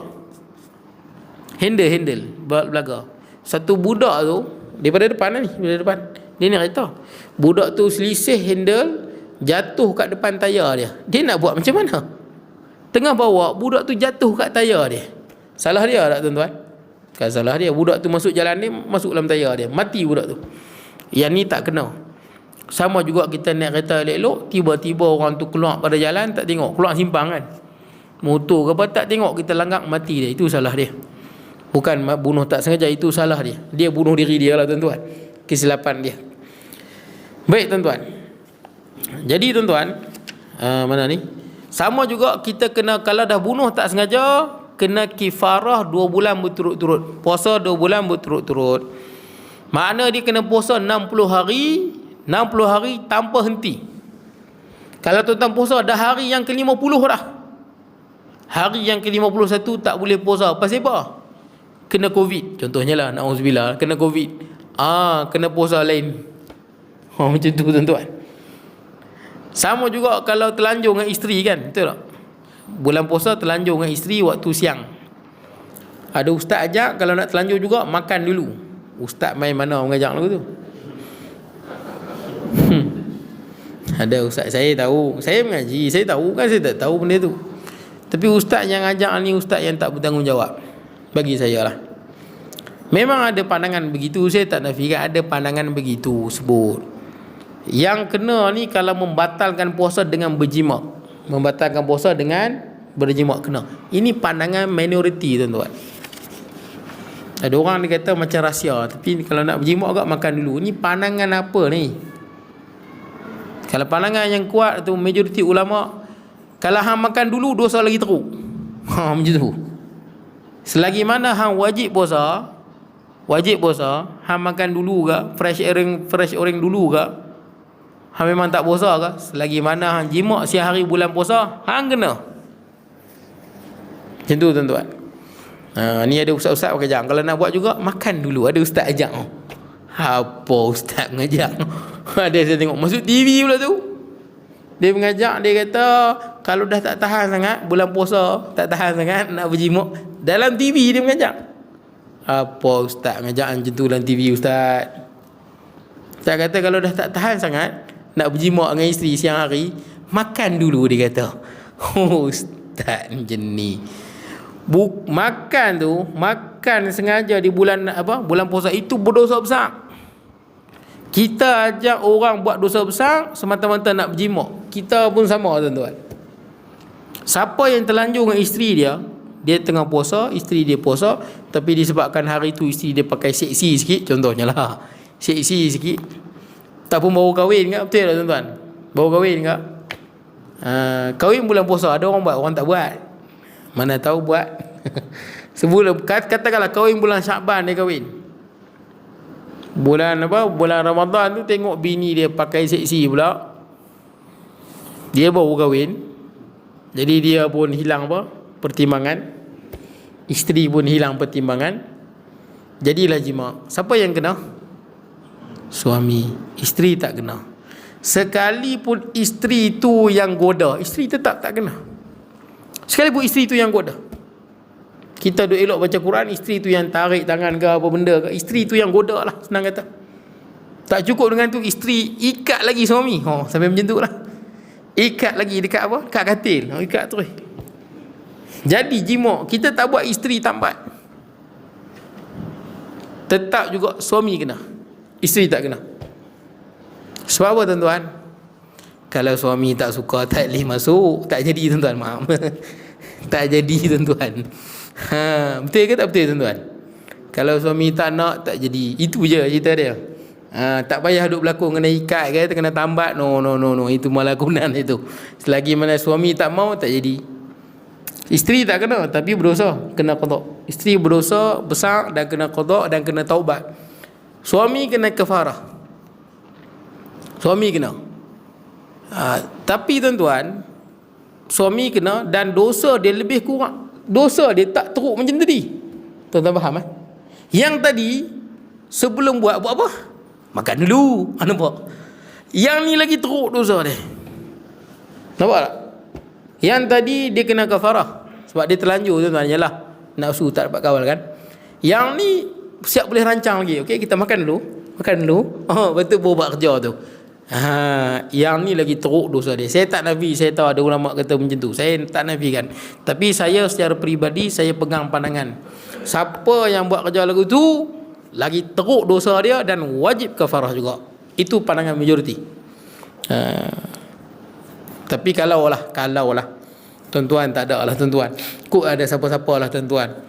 handle belaga. Satu budak tu daripada depan ni, daripada depan dia naik kereta. Budak tu selisih handle, jatuh kat depan tayar dia. Dia nak buat macam mana? Tengah bawa, budak tu jatuh kat tayar dia. Salah dia tak tuan-tuan? Kan salah dia. Budak tu masuk jalan ni, masuk dalam tayar dia, mati budak tu. Yang ni tak kena. Sama juga kita naik kereta elok-elok, tiba-tiba orang tu keluar pada jalan, tak tengok, keluar simpang kan, motor ke apa, tak tengok, kita langgar, mati dia. Itu salah dia. Bukan bunuh tak sengaja, itu salah dia. Dia bunuh diri dia lah tuan-tuan. Kesilapan dia. Baik tuan-tuan. Jadi tuan-tuan, mana ni? Sama juga kita kena, kalau dah bunuh tak sengaja, kena kifarah 2 bulan berturut-turut. Puasa 2 bulan berturut-turut. Makna dia kena puasa 60 hari tanpa henti. Kalau tuan-tuan puasa dah hari yang ke-50 dah, hari yang ke-51 tak boleh puasa. Pasal apa? Kena Covid. Contohnya lah, na'udzubillah, kena Covid. Kena puasa lain. Macam tu tuan-tuan. Sama juga kalau terlanjur dengan isteri kan, betul tak? Bulan puasa terlanjur dengan isteri waktu siang. Ada ustaz ajak, kalau nak terlanjur juga, makan dulu. Ustaz main mana mengajak lagu tu? Ada ustaz, saya tahu, saya mengaji, saya tahu kan, saya tak tahu benda tu. Tapi ustaz yang ajak ni ustaz yang tak bertanggungjawab, bagi saya lah. Memang ada pandangan begitu, saya tak nafikan ada pandangan begitu sebut. Yang kena ni kalau membatalkan puasa dengan berjima. Membatalkan puasa dengan berjima kena. Ini pandangan minoriti tuan-tuan. Ada orang dia kata macam rahsia, tapi kalau nak berjima agak makan dulu. Ini pandangan apa ni? Kalau pandangan yang kuat tu majoriti ulama, kalau hang makan dulu dosa lagi teruk. Macam tu. Selagi mana hang wajib puasa, hang makan dulu ke, fresh orang dulu ke, hang memang tak puasa ke, selagi mana hang jima siang hari bulan puasa, hang kena. Macam tu tuan-tuan. Ni ada ustaz-ustaz ajak, kalau nak buat juga makan dulu, ada ustaz ajak. Apa ustaz mengajak? Ada saya tengok masuk TV pula tu. Dia mengajak, dia kata kalau dah tak tahan sangat bulan puasa, tak tahan sangat nak berjimuk, dalam TV dia mengajak. Apa ustaz mengajak macam tu dalam TV ustaz? Ustaz kata kalau dah tak tahan sangat nak berjimuk dengan isteri siang hari, Makan dulu, dia kata. Oh, ustaz macam ni. Makan sengaja di bulan bulan puasa itu berdosa besar. Kita ajak orang buat dosa besar semata-mata nak berjima. Kita pun sama, tuan-tuan. Siapa yang terlanjur dengan isteri dia tengah puasa, isteri dia puasa, tapi disebabkan hari tu isteri dia pakai seksi sikit, contohnya lah, seksi sikit, tak pun baru kahwin kan, betul tak tuan-tuan? Baru kahwin kan? Kahwin bulan puasa, ada orang buat, orang tak buat. Mana tahu buat. Sebelum katakanlah kahwin bulan Syakban, dia kahwin bulan Ramadan tu, tengok bini dia pakai seksi pula, dia baru kahwin, jadi dia pun hilang pertimbangan, isteri pun hilang pertimbangan, jadilah jima. Siapa yang kena? Suami. Isteri tak kena. Sekalipun isteri tu yang goda, isteri tetap tak kena. Sekalipun isteri tu yang goda, kita duk elok baca Quran, isteri tu yang tarik tangan ke apa benda ke, isteri tu yang goda lah, senang kata. Tak cukup dengan tu, isteri ikat lagi suami. Sampai macam tu lah. Ikat lagi dekat apa? Dekat katil. Ikat terus. Jadi jima, kita tak buat, isteri tambat, tetap juga suami kena, isteri tak kena. Sebab apa tuan-tuan? Kalau suami tak suka, tak boleh masuk, tak jadi tuan-tuan, maaf. Tak jadi tuan-tuan. Betul ke tak betul tuan-tuan? Kalau suami tak nak, tak jadi. Itu je cerita dia. Tak payah duk berlakon kena ikat ke, kena tambat. No. Itu malakunan itu. Selagi mana suami tak mau, tak jadi. Isteri tak kena, tapi berdosa, kena qada. Isteri berdosa besar dan kena qada dan kena taubat. Suami kena kafarah. Suami kena. Tapi tuan-tuan, suami kena dan dosa dia lebih kurang. Dosa dia tak teruk macam tadi. Tuan-tuan faham Yang tadi sebelum buat apa? Makan dulu. Nampak? Yang ni lagi teruk dosa dia. Nampak tak? Yang tadi dia kena kafarah sebab dia terlanjur, tuan-tuan. Yalah, nafsu tak dapat kawal kan. Yang ni siap boleh rancang lagi. Okey, kita makan dulu. Betul buat kerja tu. Yang ni lagi teruk dosa dia. Saya tak nafi, saya tahu ada ulama kata macam tu, saya tak nafikan, tapi saya secara peribadi saya pegang pandangan, siapa yang buat kerja lagu tu lagi teruk dosa dia dan wajib kafarah juga. Itu pandangan majoriti. Tapi kalau lah tuan-tuan, tak ada lah tuan-tuan, kok ada siapa-siapa lah tuan-tuan,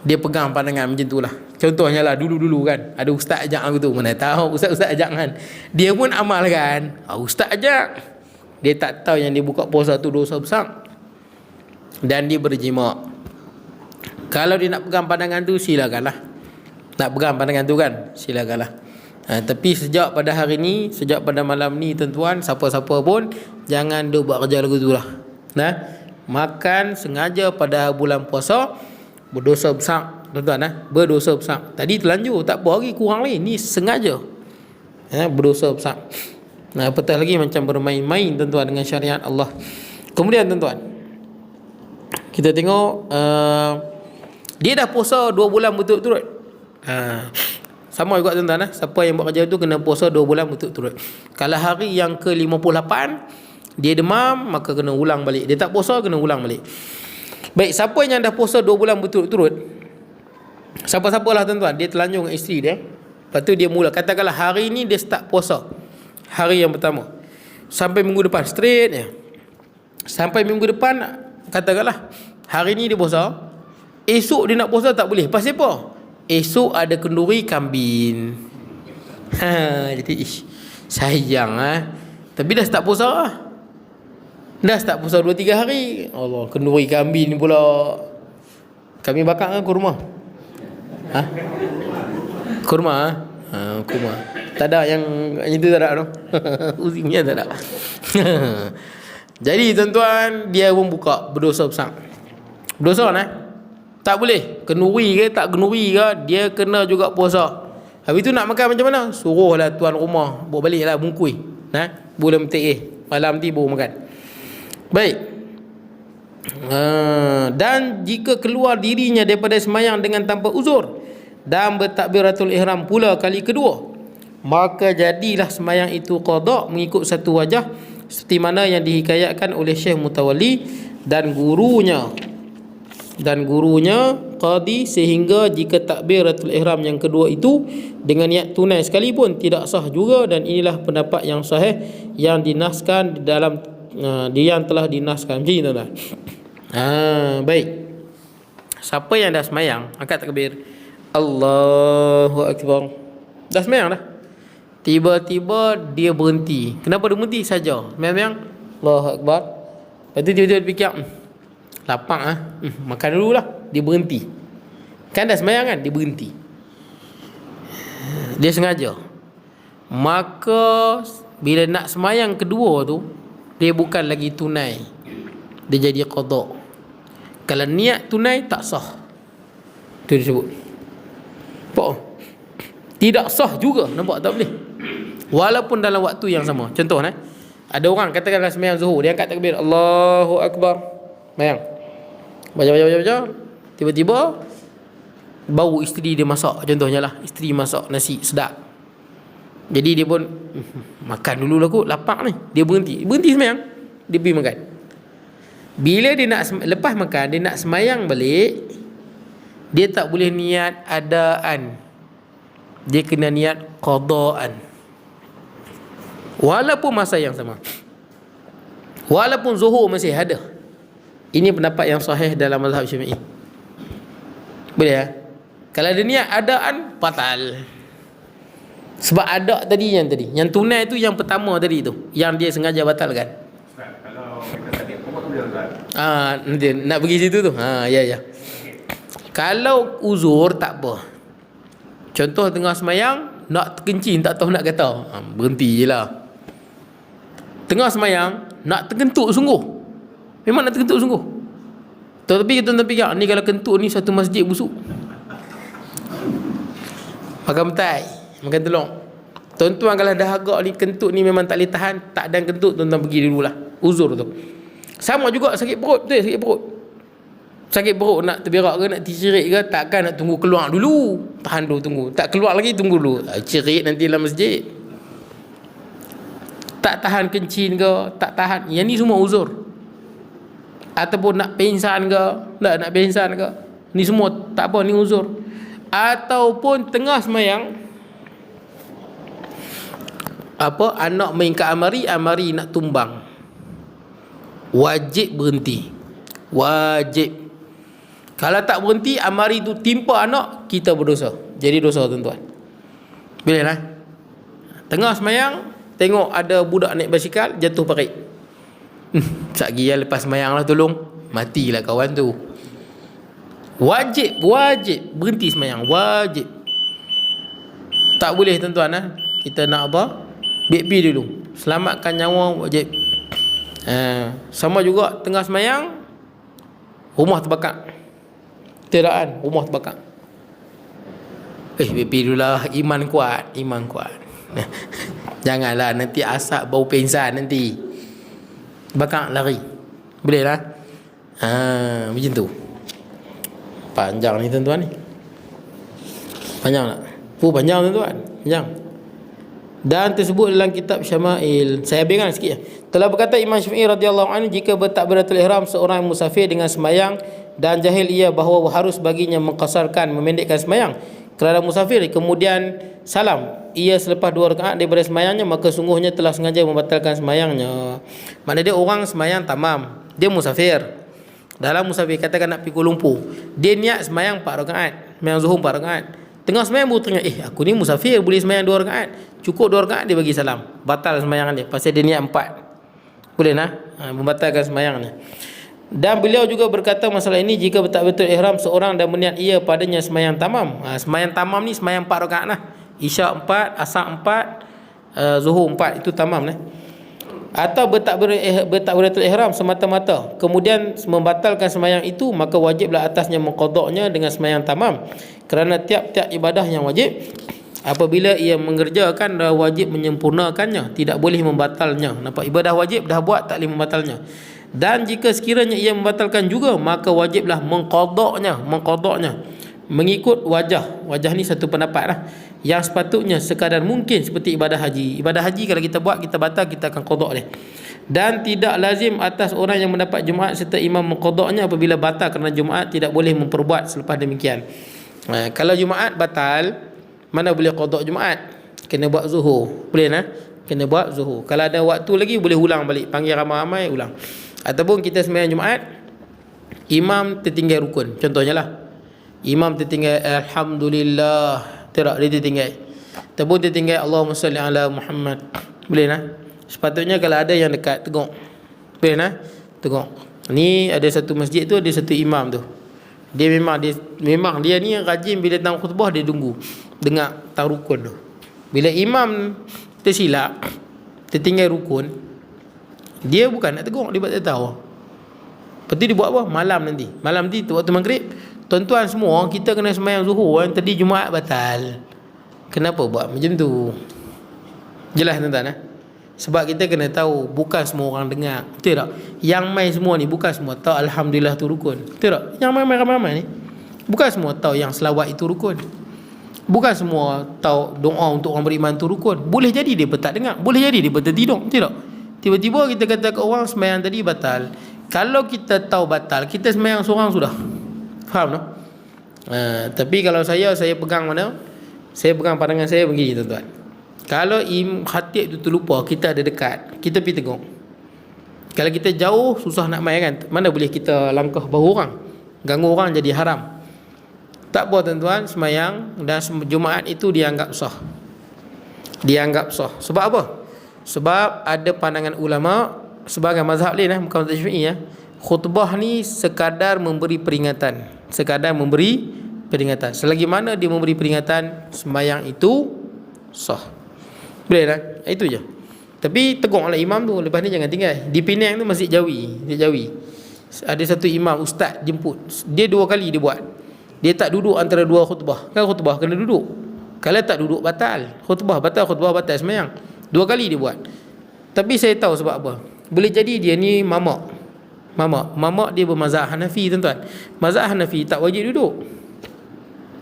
dia pegang pandangan macam tu lah. Contohnya lah, dulu-dulu kan ada ustaz ajak aku tu, mana tahu ustaz ajak kan, dia pun amal kan. Ustaz ajak, dia tak tahu yang dia buka puasa tu dosa besar dan dia berjima. Kalau dia nak pegang pandangan tu, silakanlah. Nak pegang pandangan tu kan, silakanlah. Tapi sejak pada hari ni, sejak pada malam ni tuan-tuan, siapa-siapa pun jangan dia buat kerja lagu tu lah. Makan sengaja pada bulan puasa berdosa besar tuan-tuan. Berdosa besar. Tadi terlanjur, tak apa lagi, kurang lagi. Ni sengaja berdosa besar. Apatah lagi macam bermain-main tuan-tuan dengan syariat Allah. Kemudian tuan-tuan, kita tengok dia dah puasa 2 bulan betul-betul. Sama juga tuan-tuan. Siapa yang buat kerja tu kena puasa 2 bulan betul-betul. Kalau hari yang ke-58 dia demam, maka kena ulang balik. Dia tak puasa, kena ulang balik. Baik, siapa yang dah puasa 2 bulan betul-betul, siapa-siapa lah tuan-tuan, dia telanjur dengan isteri dia, lepas tu dia mula, katakanlah hari ni dia start puasa, hari yang pertama, sampai minggu depan straight je. Sampai minggu depan, katakanlah hari ni dia puasa, esok dia nak puasa tak boleh. Pasal apa? Esok ada kenduri kambing. Jadi sayang tapi dah start puasa lah. Dah start puasa 2-3 hari. Allah, kenduri kambing ni pula. Kami bakar kan kurma? Kurma? Kurma. Tak ada yang itu, tak ada tu. Usinya tak ada. Jadi tuan-tuan, dia pun buka, berdosa besar. Berdosa tak boleh. Kenduri ke tak kenduri ke, dia kena juga puasa. Habis tu nak makan macam mana? Suruhlah tuan rumah bawa balik lah bungkui. Bulan metik malam nanti baru makan. Baik. Dan jika keluar dirinya daripada sembahyang dengan tanpa uzur dan bertakbiratul ihram pula kali kedua, maka jadilah sembahyang itu qada mengikut satu wajah seperti mana yang dihikayatkan oleh Syekh Mutawalli dan gurunya qadi, sehingga jika takbiratul ihram yang kedua itu dengan niat tunai sekalipun tidak sah juga, dan inilah pendapat yang sahih yang dinaskan di dalam yang telah dinaskan. Macam ni tuan-tuan. Baik. Siapa yang dah semayang angkat takbir, Allahu Akbar, dah semayang dah, tiba-tiba dia berhenti. Kenapa dia berhenti saja? Semayang Allahu Akbar, lepas tu tiba-tiba dia fikir lapang makan dululah, dia berhenti. Kan dah semayang kan, dia berhenti, dia sengaja. Maka bila nak semayang kedua tu, dia bukan lagi tunai, dia jadi qada. Kalau niat tunai tak sah, tu disebut apa? Tidak sah juga. Nampak tak boleh, walaupun dalam waktu yang sama. Contoh ada orang katakanlah semayang zuhur, dia angkat takbir Allahu Akbar, semayang, baca, tiba-tiba bau isteri dia masak, contohnya lah, isteri masak nasi sedap, jadi dia pun makan dulu lah kot, lapar ni. Dia berhenti semayang, dia pergi makan. Bila dia nak lepas makan, dia nak semayang balik, dia tak boleh niat adaan, dia kena niat qadaan, walaupun masa yang sama, walaupun zuhur masih ada. Ini pendapat yang sahih dalam mazhab Syafi'i. Boleh kalau dia niat adaan, batal. Sebab ada tadi, yang tunai tu yang pertama tadi tu, yang dia sengaja batalkan. Ustaz, kalau kita sakit perut tu boleh Ustaz? Nanti nak pergi situ tu. Ya. Kalau uzur tak apa. Contoh tengah semayang nak terkencing, tak tahu nak kata, berhenti je lah. Tengah semayang nak terkentut sungguh, memang nak terkentut sungguh, tapi kita tak fikir ni kalau kentut ni satu masjid busuk, makan betai, makan telur. Tuan-tuan kalau dah agak ni kentut ni memang tak boleh tahan, tak dan kentut, tuan-tuan pergi dululah, uzur tu. Sama juga sakit perut, betul sakit perut. Sakit perut nak terberak ke, nak tercerit ke, takkan nak tunggu keluar dulu, tahan dulu, tunggu, tak keluar lagi, tunggu dulu, cerit nanti dalam masjid. Tak tahan kencing ke, tak tahan, yang ni semua uzur. Ataupun nak pingsan ke, nak pingsan ke, ni semua tak apa, ni uzur. Ataupun tengah semayang, anak main ke amari nak tumbang, wajib berhenti, wajib. Kalau tak berhenti, amari tu timpa anak, kita berdosa, jadi dosa tuan-tuan. Boleh lah. Tengah semayang tengok ada budak naik basikal, jatuh parit, satgi lepas semayang lah, tolong, matilah kawan tu. Wajib berhenti semayang, wajib. Tak boleh tuan-tuan kita nak apa, BP dulu, selamatkan nyawa, wajib. Sama juga tengah semayang, rumah terbakar, teraan rumah terbakar, BP dulu lah, iman kuat. Janganlah nanti asap bau pingsan, nanti bakar lari. Boleh lah. Macam tu. Panjang ni tuan-tuan ni. Panjang tak? Panjang tuan-tuan. Panjang. Dan tersebut dalam kitab Syama'il. Saya habiskan sikit ya. Telah berkata Imam Syafi'i radhiyallahu anhu, jika bertakbiratul ihram seorang musafir dengan semayang dan jahil ia bahawa harus baginya mengqasarkan, memendekkan semayang kerana musafir, kemudian salam ia selepas 2 rakaat daripada semayangnya, maka sungguhnya telah sengaja membatalkan semayangnya. Maknanya dia orang semayang tamam, dia musafir. Dalam musafir, katakan nak pergi Kuala Lumpur, dia niat semayang 4 rakaat, semayang zuhur 4 rakaat. Tengah semayang baru teringat, aku ni musafir, boleh semayang 2 rakaat. Cukup 2 rakaat, dia bagi salam, batal semayang dia, pasal dia niat 4. Boleh membatalkan semayangnya. Dan beliau juga berkata masalah ini, jika bertakbiratul ihram seorang dan berniat ia padanya semayang tamam. Semayang tamam ni semayang 4 rakaat lah. Isyak 4, asar 4, zuhur 4, itu tamam lah. Atau bertakbiratul ihram semata-mata kemudian membatalkan semayang itu, maka wajiblah atasnya mengqadaknya dengan semayang tamam. Kerana tiap-tiap ibadah yang wajib, apabila ia mengerjakan, dah wajib menyempurnakannya, tidak boleh membatalnya. Nampak, ibadah wajib dah buat, tak boleh membatalnya. Dan jika sekiranya ia membatalkan juga, maka wajiblah mengqadaknya mengikut wajah ni satu pendapat lah, yang sepatutnya sekadar mungkin, seperti ibadah haji. Ibadah haji kalau kita buat, kita batal, kita akan qadak dia. Dan tidak lazim atas orang yang mendapat Jumaat serta imam mengqadanya apabila batal kerana Jumaat tidak boleh memperbuat selepas demikian. Kalau Jumaat batal, mana boleh qada Jumaat? Kena buat zuhur. Boleh nah? Kena buat zuhur. Kalau ada waktu lagi boleh ulang balik, panggil ramai-ramai ulang. Ataupun kita sembahyang Jumaat, imam tertinggal rukun. Contohnya lah, imam tertinggal alhamdulillah, tidak dia tertinggal. Ataupun tertinggal Allahumma salli ala Muhammad. Boleh nah? Sepatutnya kalau ada yang dekat tengok. Boleh nah? Tengok. Ni ada satu masjid tu ada satu imam tu. Dia memang dia ni rajin bila datang khutbah dia tunggu dengar tang rukun tu. Bila imam tersilap tertinggal rukun, dia bukan nak tegur, dia buat tak tahu. Lepas tu dia buat apa? Malam nanti waktu maghrib, tuan-tuan semua kita kena sembahyang zuhur kan, tadi Jumaat batal. Kenapa buat macam tu? Jelas tuan-tuan Sebab kita kena tahu bukan semua orang dengar. Betul tak? Yang mai semua ni bukan semua tahu alhamdulillah tu rukun. Betul tak? Yang mai ramai-ramai ni bukan semua tahu yang selawat itu rukun. Bukan semua tahu doa untuk orang beriman tu rukun. Boleh jadi dia tak dengar, boleh jadi dia tertidur. Betul tak? Tiba-tiba kita kata ke orang sembahyang tadi batal. Kalau kita tahu batal, kita sembahyang seorang sudah. Faham tak? Tapi kalau saya pegang mana? Saya pegang pandangan saya begini tuan-tuan. Kalau khatib tu terlupa, kita ada dekat, kita pergi tengok. Kalau kita jauh, susah nak main kan. Mana boleh kita langkah bahu orang, ganggu orang jadi haram. Tak apa tuan-tuan, semayang dan Jumaat itu dianggap sah. Dianggap sah. Sebab apa? Sebab ada pandangan ulama sebagai mazhab lain bukan mazhab Syafi'i khutbah ni sekadar memberi peringatan. Sekadar memberi peringatan. Selagi mana dia memberi peringatan, semayang itu sah. Boleh lah, itu je. Tapi tegurlah imam tu, lepas ni jangan tinggal. Di Penang tu Masjid Jawi. Ada satu imam ustaz jemput. Dia 2 kali dia buat. Dia tak duduk antara 2 khutbah. Kan khutbah kena duduk. Kalau tak duduk batal. Khutbah batal semayang. 2 kali dia buat. Tapi saya tahu sebab apa. Boleh jadi dia ni mamak dia bermazhab Hanafi tuan-tuan. Mazhab Hanafi tak wajib duduk.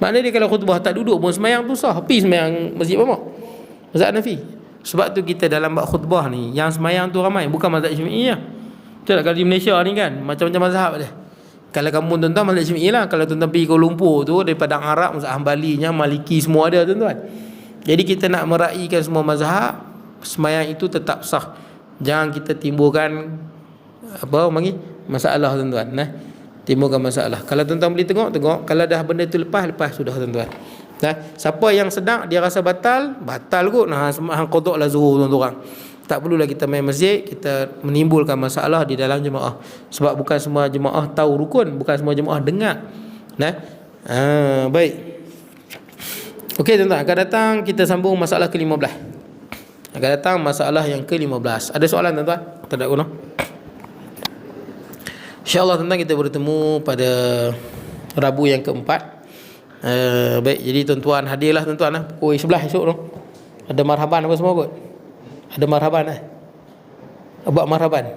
Maknanya dia kalau khutbah tak duduk pun semayang tu sah. Pergi semayang masjid mamak. Mazhab Hanafi. Sebab tu kita dalam bab khutbah ni yang semayang tu ramai, bukan mazhab Syafi'i lah. Betul tak? Kalau di Malaysia ni kan macam-macam mazhab dia. Kalau kamu tuan-tuan mazhab Syafi'i lah. Kalau tuan-tuan pergi Kuala Lumpur tu, daripada Arab, mazhab Hanbalinya, Maliki semua ada tuan-tuan. Jadi kita nak meraihkan semua mazhab, semayang itu tetap sah. Jangan kita timbulkan masalah tuan-tuan. Timbulkan masalah. Kalau tuan-tuan boleh tengok. Kalau dah benda tu lepas sudah tuan-tuan. Siapa yang sedang dia rasa batal kot. Hang qada lah zuhur tuan-tuan. Tak perlulah kita main masjid, kita menimbulkan masalah di dalam jemaah. Sebab bukan semua jemaah tahu rukun, bukan semua jemaah dengar. Baik. Okey tuan-tuan, akan datang kita sambung masalah ke-15. Akan datang masalah yang ke-15. Ada soalan tuan-tuan? Tak ada guna. InsyaAllah tuan-tuan kita bertemu pada Rabu yang keempat. Baik, jadi tuan-tuan hadirlah tuan-tuan pukul 11 esok tu. Ada marhaban apa semua kot? Ada marhaban Buat marhaban.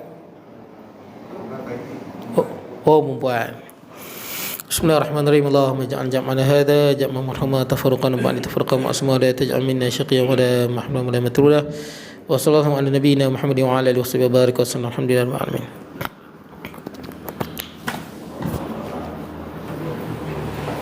Oh perempuan. Bismillahirrahmanirrahim. Allahumma ja'al jam'ana hadha jam'an marhama tafarruqan ba'da tafarruqan ma'asma la taj'al minna syaqiyyan wa la mahruman wa la matruda. Wa sallallahu ala nabiyyina Muhammadin wa ala alihi wa sahbihi wa barik wa sallam. Alhamdulillah rabbil alamin.